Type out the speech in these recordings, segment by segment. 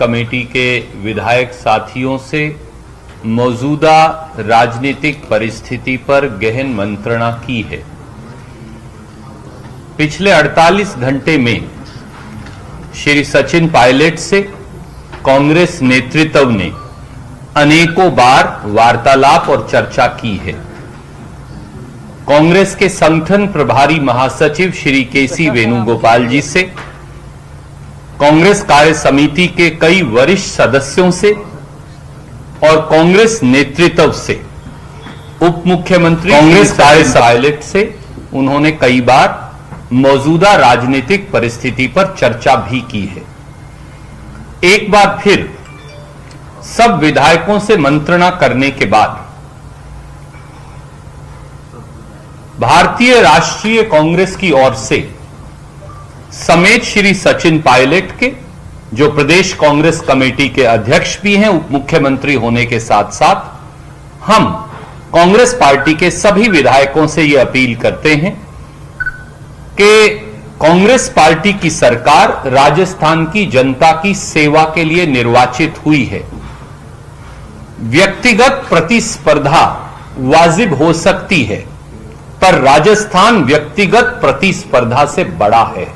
Committee के विधायक साथियों से मौजूदा राजनीतिक परिस्थिति पर गहन मंत्रणा की है। पिछले 48 घंटे में श्री सचिन पायलट से कांग्रेस नेतृत्व ने अनेकों बार वार्तालाप और चर्चा की है। कांग्रेस के संगठन प्रभारी महासचिव श्री केसी वेणुगोपाल जी से, कांग्रेस कार्य समिति के कई वरिष्ठ सदस्यों से और कांग्रेस नेतृत्व से, उप मुख्यमंत्री कांग्रेस कार्य पायलट से उन्होंने कई बार मौजूदा राजनीतिक परिस्थिति पर चर्चा भी की है। एक बार फिर सब विधायकों से मंत्रणा करने के बाद भारतीय राष्ट्रीय कांग्रेस की ओर से समेत श्री सचिन पायलट के, जो प्रदेश कांग्रेस कमेटी के अध्यक्ष भी हैं, उप मुख्यमंत्री होने के साथ साथ, हम कांग्रेस पार्टी के सभी विधायकों से यह अपील करते हैं कि कांग्रेस पार्टी की सरकार राजस्थान की जनता की सेवा के लिए निर्वाचित हुई है। व्यक्तिगत प्रतिस्पर्धा वाजिब हो सकती है, पर राजस्थान व्यक्तिगत प्रतिस्पर्धा से बड़ा है।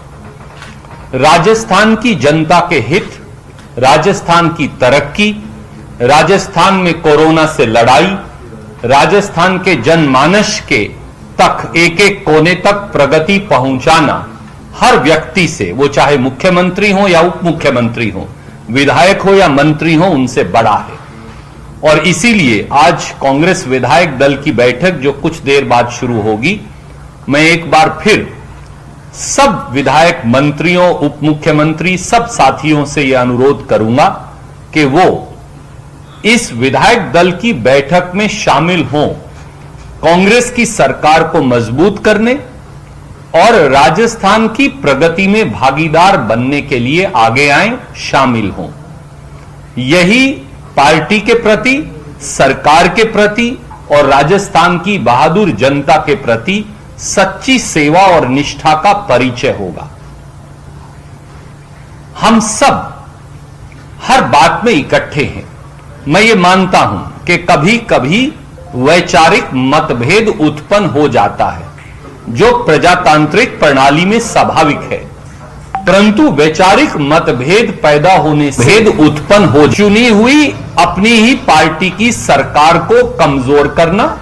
राजस्थान की जनता के हित, राजस्थान की तरक्की, राजस्थान में कोरोना से लड़ाई, राजस्थान के जनमानस के तक एक एक कोने तक प्रगति पहुंचाना हर व्यक्ति से, वो चाहे मुख्यमंत्री हो या उप मुख्यमंत्री हो, विधायक हो या मंत्री हो, उनसे बड़ा है। और इसीलिए आज कांग्रेस विधायक दल की बैठक जो कुछ देर बाद शुरू होगी, मैं एक बार फिर सब विधायक मंत्रियों, उप मुख्यमंत्री, सब साथियों से यह अनुरोध करूंगा कि वो इस विधायक दल की बैठक में शामिल हों, कांग्रेस की सरकार को मजबूत करने और राजस्थान की प्रगति में भागीदार बनने के लिए आगे आएं, शामिल हों। यही पार्टी के प्रति, सरकार के प्रति और राजस्थान की बहादुर जनता के प्रति सच्ची सेवा और निष्ठा का परिचय होगा। हम सब हर बात में इकट्ठे हैं। मैं ये मानता हूं कि कभी कभी वैचारिक मतभेद उत्पन्न हो जाता है, जो प्रजातांत्रिक प्रणाली में स्वाभाविक है, परंतु वैचारिक मतभेद पैदा होने से भेद उत्पन्न हो, चुनी हुई अपनी ही पार्टी की सरकार को कमजोर करना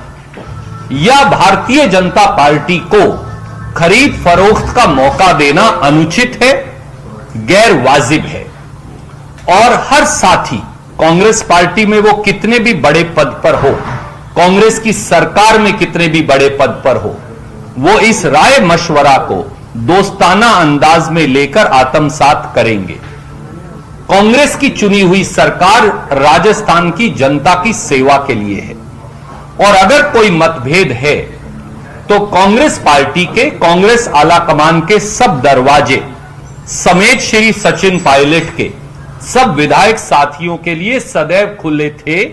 या भारतीय जनता पार्टी को खरीद फरोख्त का मौका देना अनुचित है, गैर वाजिब है। और हर साथी कांग्रेस पार्टी में वो कितने भी बड़े पद पर हो, कांग्रेस की सरकार में कितने भी बड़े पद पर हो, वो इस राय मशवरा को दोस्ताना अंदाज में लेकर आत्मसात करेंगे। कांग्रेस की चुनी हुई सरकार राजस्थान की जनता की सेवा के लिए है, और अगर कोई मतभेद है तो कांग्रेस पार्टी के, कांग्रेस आलाकमान के सब दरवाजे समेत श्री सचिन पायलट के सब विधायक साथियों के लिए सदैव खुले थे,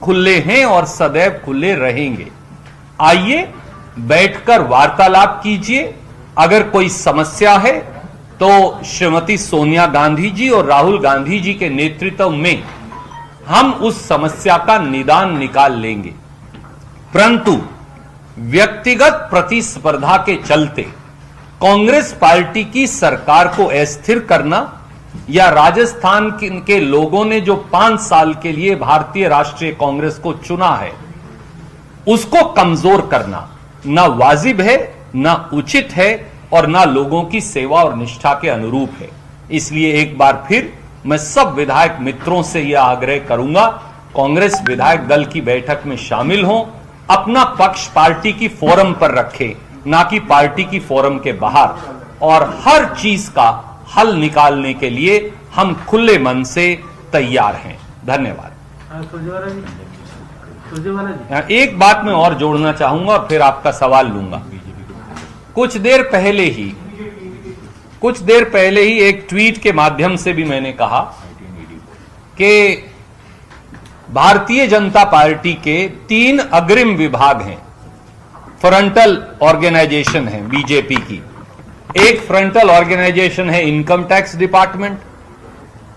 खुले हैं और सदैव खुले रहेंगे। आइए बैठकर वार्तालाप कीजिए। अगर कोई समस्या है तो श्रीमती सोनिया गांधी जी और राहुल गांधी जी के नेतृत्व में हम उस समस्या का निदान निकाल लेंगे, परंतु व्यक्तिगत प्रतिस्पर्धा के चलते कांग्रेस पार्टी की सरकार को अस्थिर करना या राजस्थान के लोगों ने जो 5 साल के लिए भारतीय राष्ट्रीय कांग्रेस को चुना है, उसको कमजोर करना ना वाजिब है, ना उचित है और ना लोगों की सेवा और निष्ठा के अनुरूप है। इसलिए एक बार फिर मैं सब विधायक मित्रों से यह आग्रह करूंगा, कांग्रेस विधायक दल की बैठक में शामिल हों, अपना पक्ष पार्टी की फोरम पर रखें, ना कि पार्टी की फोरम के बाहर, और हर चीज का हल निकालने के लिए हम खुले मन से तैयार हैं। धन्यवाद। एक बात मैं और जोड़ना चाहूंगा और फिर आपका सवाल लूंगा। कुछ देर पहले ही एक ट्वीट के माध्यम से भी मैंने कहा कि भारतीय जनता पार्टी के 3 अग्रिम विभाग हैं, फ्रंटल ऑर्गेनाइजेशन है बीजेपी की। एक फ्रंटल ऑर्गेनाइजेशन है इनकम टैक्स डिपार्टमेंट,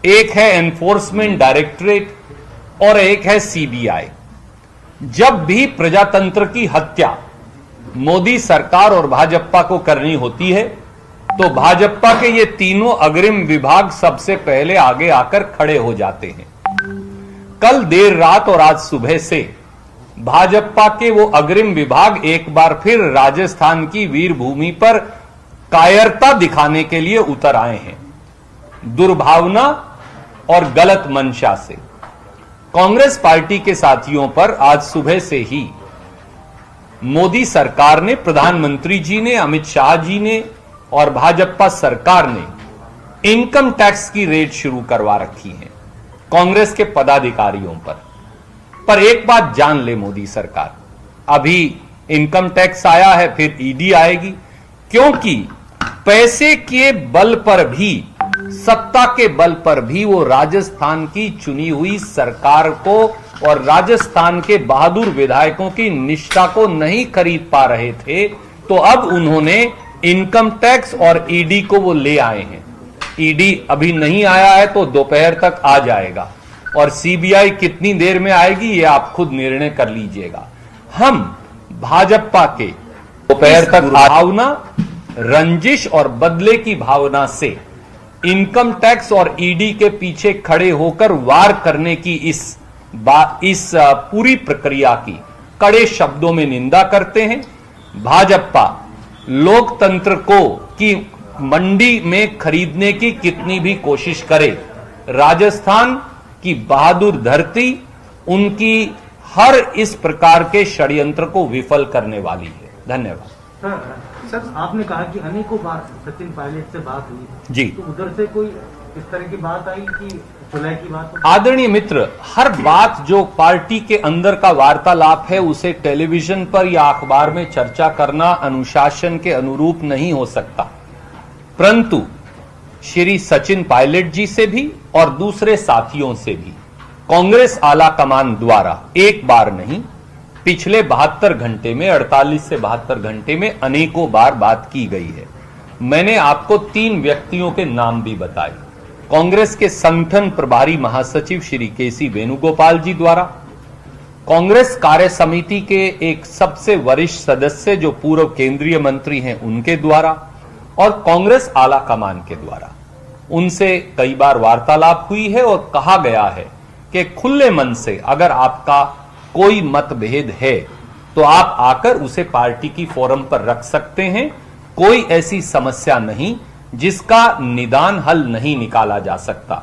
एक है एनफोर्समेंट डायरेक्टरेट और एक है सीबीआई। जब भी प्रजातंत्र की हत्या मोदी सरकार और भाजपा को करनी होती है तो भाजपा के ये तीनों अग्रिम विभाग सबसे पहले आगे आकर खड़े हो जाते हैं। कल देर रात और आज सुबह से भाजपा के वो अग्रिम विभाग एक बार फिर राजस्थान की वीर भूमि पर कायरता दिखाने के लिए उतर आए हैं, दुर्भावना और गलत मंशा से। कांग्रेस पार्टी के साथियों पर आज सुबह से ही मोदी सरकार ने, प्रधानमंत्री जी ने, अमित शाह जी ने और भाजपा सरकार ने इनकम टैक्स की रेड शुरू करवा रखी है कांग्रेस के पदाधिकारियों पर एक बात जान ले मोदी सरकार, अभी इनकम टैक्स आया है, फिर ईडी आएगी, क्योंकि पैसे के बल पर भी, सत्ता के बल पर भी वो राजस्थान की चुनी हुई सरकार को और राजस्थान के बहादुर विधायकों की निष्ठा को नहीं खरीद पा रहे थे, तो अब उन्होंने इनकम टैक्स और ईडी को वो ले आए हैं। ईडी अभी नहीं आया है तो दोपहर तक आ जाएगा और सीबीआई कितनी देर में आएगी ये आप खुद निर्णय कर लीजिएगा। हम भाजपा के दोपहर तक भावना, रंजिश और बदले की भावना से इनकम टैक्स और ईडी के पीछे खड़े होकर वार करने की इस पूरी प्रक्रिया की कड़े शब्दों में निंदा करते हैं। भाजपा लोकतंत्र को की मंडी में खरीदने की कितनी भी कोशिश करे, राजस्थान की बहादुर धरती उनकी हर इस प्रकार के षड्यंत्र को विफल करने वाली है। धन्यवाद। सर, आपने कहा कि अनेकों बार सचिन पायलट से बात हुई जी, तो उधर से कोई इस तरह की बात आई कि सुलह की बात? आदरणीय मित्र, हर बात जो पार्टी के अंदर का वार्तालाप है उसे टेलीविजन पर या अखबार में चर्चा करना अनुशासन के अनुरूप नहीं हो सकता, परंतु श्री सचिन पायलट जी से भी और दूसरे साथियों से भी कांग्रेस आला कमान द्वारा एक बार नहीं, पिछले 72 घंटे में, 48 से 72 घंटे में अनेकों बार बात की गई है। मैंने आपको 3 व्यक्तियों के नाम भी बताए। कांग्रेस के संगठन प्रभारी महासचिव श्री केसी वेणुगोपाल जी द्वारा, कांग्रेस कार्य समिति के एक सबसे वरिष्ठ सदस्य जो पूर्व केंद्रीय मंत्री हैं उनके द्वारा और कांग्रेस आला कमान के द्वारा उनसे कई बार वार्तालाप हुई है और कहा गया है कि खुले मन से अगर आपका कोई मतभेद है तो आप आकर उसे पार्टी की फोरम पर रख सकते हैं। कोई ऐसी समस्या नहीं जिसका निदान हल नहीं निकाला जा सकता।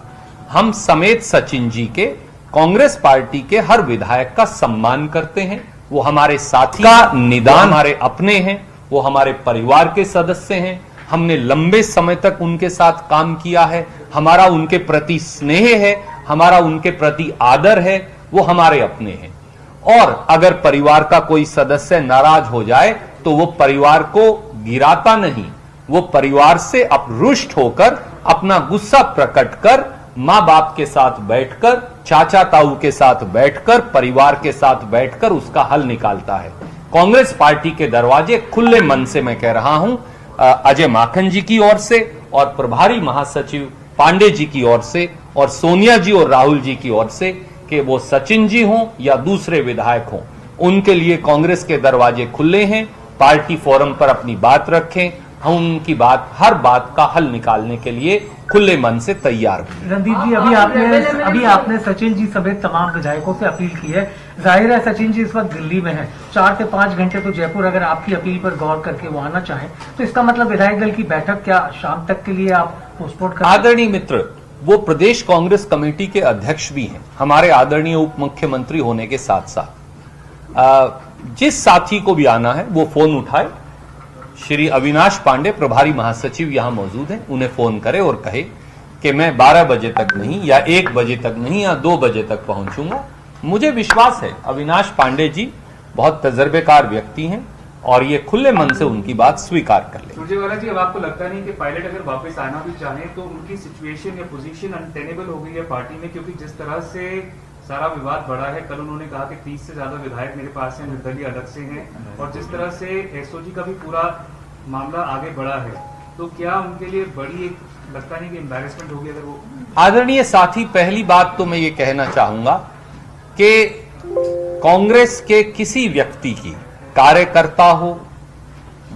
हम समेत सचिन जी के, कांग्रेस पार्टी के हर विधायक का सम्मान करते हैं। वो हमारे साथी का निदान हमारे अपने हैं, वो हमारे परिवार के सदस्य हैं। हमने लंबे समय तक उनके साथ काम किया है, हमारा उनके प्रति स्नेह है, हमारा उनके प्रति आदर है, वो हमारे अपने हैं। और अगर परिवार का कोई सदस्य नाराज हो जाए तो वो परिवार को गिराता नहीं, वो परिवार से अपरुष्ट होकर अपना गुस्सा प्रकट कर मां बाप के साथ बैठकर, चाचा ताऊ के साथ बैठकर, परिवार के साथ बैठकर उसका हल निकालता है। कांग्रेस पार्टी के दरवाजे खुले मन से, मैं कह रहा हूं, अजय माखन जी की ओर से और प्रभारी महासचिव पांडे जी की ओर से और सोनिया जी और राहुल जी की ओर से, कि वो सचिन जी हों या दूसरे विधायक हों, उनके लिए कांग्रेस के दरवाजे खुले हैं। पार्टी फोरम पर अपनी बात रखें, हम उनकी बात, हर बात का हल निकालने के लिए खुले मन से तैयार हैं। रणदीप जी, अभी आपने सचिन जी समेत तमाम विधायकों से अपील की है। जाहिर है सचिन जी इस वक्त दिल्ली में है, 4 से 5 घंटे तो जयपुर अगर आपकी अपील पर गौर करके वो आना चाहें तो इसका मतलब विधायक दल की बैठक क्या शाम तक के लिए आप पोस्टपोन कर? आदरणीय मित्र, वो प्रदेश कांग्रेस कमेटी के अध्यक्ष भी हैं, हमारे आदरणीय उप मुख्यमंत्री होने के साथ साथ। जिस साथी को भी आना है वो फोन उठाए। श्री अविनाश पांडे प्रभारी महासचिव यहां मौजूद हैं, उन्हें फोन करे और कहे कि मैं 12 बजे तक नहीं या 1 बजे तक नहीं या 2 बजे तक पहुंचूंगा। मुझे विश्वास है अविनाश पांडे जी बहुत तजर्बेकार व्यक्ति हैं और ये खुले मन से उनकी बात स्वीकार कर ले। सुरजेवाला जी, अब आपको लगता नहीं कि पायलट अगर वापस आना भी चाहे तो उनकी सिचुएशन या पोजीशन अनटेनेबल हो गई है पार्टी में, क्योंकि जिस तरह से सारा विवाद बढ़ा है, कल उन्होंने कहा कि 30 से ज्यादा विधायक मेरे पास हैं, निर्दलीय अलग से हैं, और जिस तरह से एसओजी का भी पूरा मामला आगे बढ़ा है, तो क्या उनके लिए बड़ी एक लगता नहीं कि एम्बैरेसमेंट होगी अगर वो? आदरणीय साथी, पहली बात तो मैं ये कहना चाहूंगा कि कांग्रेस के किसी व्यक्ति की, कार्यकर्ता हो,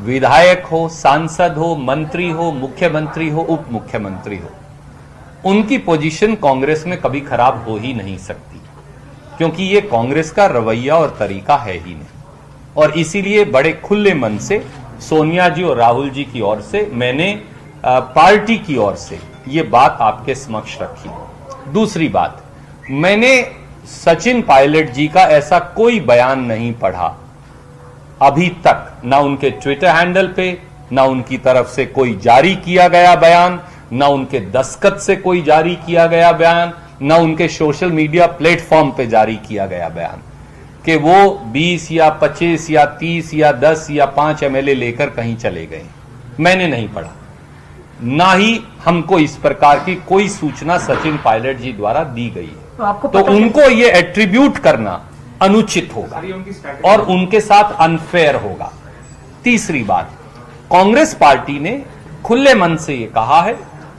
विधायक हो, सांसद हो, मंत्री हो, मुख्यमंत्री हो, उप मुख्यमंत्री हो, उनकी पोजीशन कांग्रेस में कभी खराब हो ही नहीं सकती, क्योंकि ये कांग्रेस का रवैया और तरीका है ही नहीं। और इसीलिए बड़े खुले मन से सोनिया जी और राहुल जी की ओर से मैंने पार्टी की ओर से ये बात आपके समक्ष रखी। दूसरी बात, मैंने सचिन पायलट जी का ऐसा कोई बयान नहीं पढ़ा अभी तक, ना उनके ट्विटर हैंडल पे, ना उनकी तरफ से कोई जारी किया गया बयान, ना उनके दस्तखत से कोई जारी किया गया बयान, ना उनके सोशल मीडिया प्लेटफॉर्म पे जारी किया गया बयान कि वो 20 या 25 या 30 या 10 या 5 एमएलए लेकर कहीं चले गए। मैंने नहीं पढ़ा, ना ही हमको इस प्रकार की कोई सूचना सचिन पायलट जी द्वारा दी गई है। तो उनको ये एट्रीब्यूट करना अनुचित होगा और उनके साथ अनफेयर होगा। तीसरी बात, कांग्रेस पार्टी ने खुले मन से ये कहा है,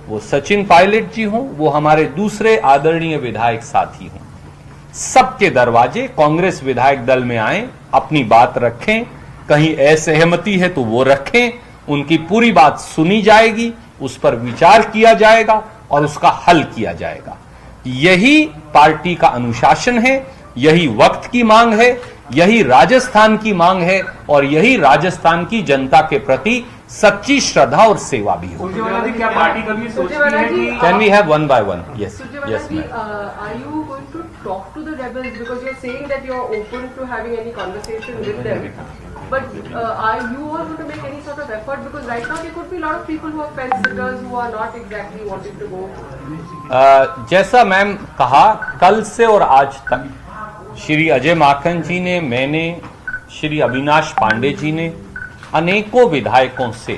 वो सचिन पायलट जी हों, वो हमारे दूसरे आदरणीय विधायक साथी हों, सबके दरवाजे कांग्रेस विधायक दल में आए, अपनी बात रखें, कहीं असहमति है तो वो रखें, उनकी पूरी बात सुनी जाएगी, उस पर विचार किया जाएगा और उसका हल किया जाएगा। यही पार्टी का अनुशासन है, यही वक्त की मांग है, यही राजस्थान की मांग है और यही राजस्थान की जनता के प्रति सच्ची श्रद्धा और सेवा भी हो। क्या पार्टी कभी सोचती है कि can we have one by one? Yes yes ma'am. Are you going to talk to the rebels because you're saying that you're open to having any conversation with them? But are you all going to make any sort of effort, because right now there could be a lot of people who are fence sitters who are not exactly wanting to go. जैसा ma'am कहा, कल से और आज तक श्री अजय माखन जी ने, मैंने, श्री अविनाश पांडे जी ने अनेकों विधायकों से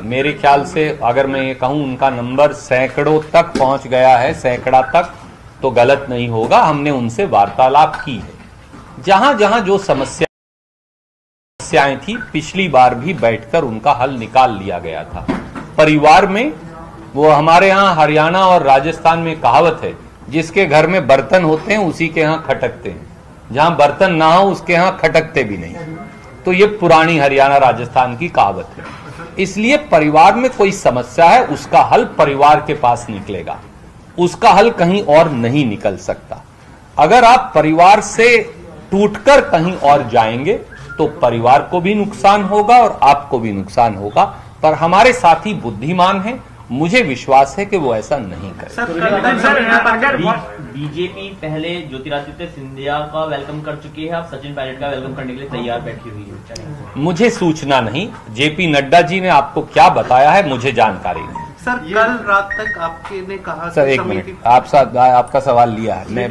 मेरे ख्याल से अगर मैं ये कहूं उनका नंबर सैकड़ों तक पहुंच गया है, सैकड़ा तक तो गलत नहीं होगा, हमने उनसे वार्तालाप की है। जहां जहां जो समस्याएं थी पिछली बार भी बैठकर उनका हल निकाल लिया गया था। परिवार में, वो हमारे यहाँ हरियाणा और राजस्थान में कहावत है, जिसके घर में बर्तन होते हैं उसी के यहाँ खटकते हैं, जहां बर्तन ना हो उसके यहाँ खटकते भी नहीं। तो ये पुरानी हरियाणा राजस्थान की कहावत है। इसलिए परिवार में कोई समस्या है, उसका हल परिवार के पास निकलेगा, उसका हल कहीं और नहीं निकल सकता। अगर आप परिवार से टूटकर कहीं और जाएंगे तो परिवार को भी नुकसान होगा और आपको भी नुकसान होगा। पर हमारे साथी बुद्धिमान हैं, मुझे विश्वास है कि वो ऐसा नहीं करें। बीजेपी पहले ज्योतिरादित्य सिंधिया का वेलकम कर चुकी है, अब सचिन पायलट का वेलकम करने के लिए तैयार बैठी हुई है। मुझे सूचना नहीं, जेपी नड्डा जी ने आपको क्या बताया है मुझे जानकारी नहीं। सर, कल रात तक आपके ने कहा, सर एक मिनट, आपका सवाल लिया है, मैं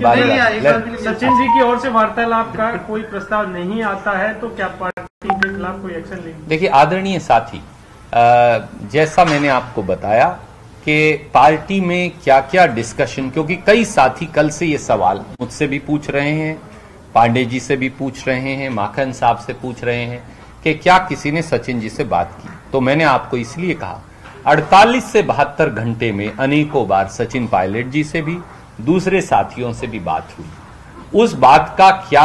सचिन जी की ओर से वार्तालाप का कोई प्रस्ताव नहीं आता है तो क्या पार्टी के खिलाफ कोई एक्शन लेंगे? देखिए आदरणीय साथी, जैसा मैंने आपको बताया कि पार्टी में क्या क्या डिस्कशन, क्योंकि कई साथी कल से ये सवाल मुझसे भी पूछ रहे हैं, पांडे जी से भी पूछ रहे हैं, माखन साहब से पूछ रहे हैं कि क्या किसी ने सचिन जी से बात की। तो मैंने आपको इसलिए कहा 48 से 72 घंटे में अनेकों बार सचिन पायलट जी से भी, दूसरे साथियों से भी बात हुई। उस बात का क्या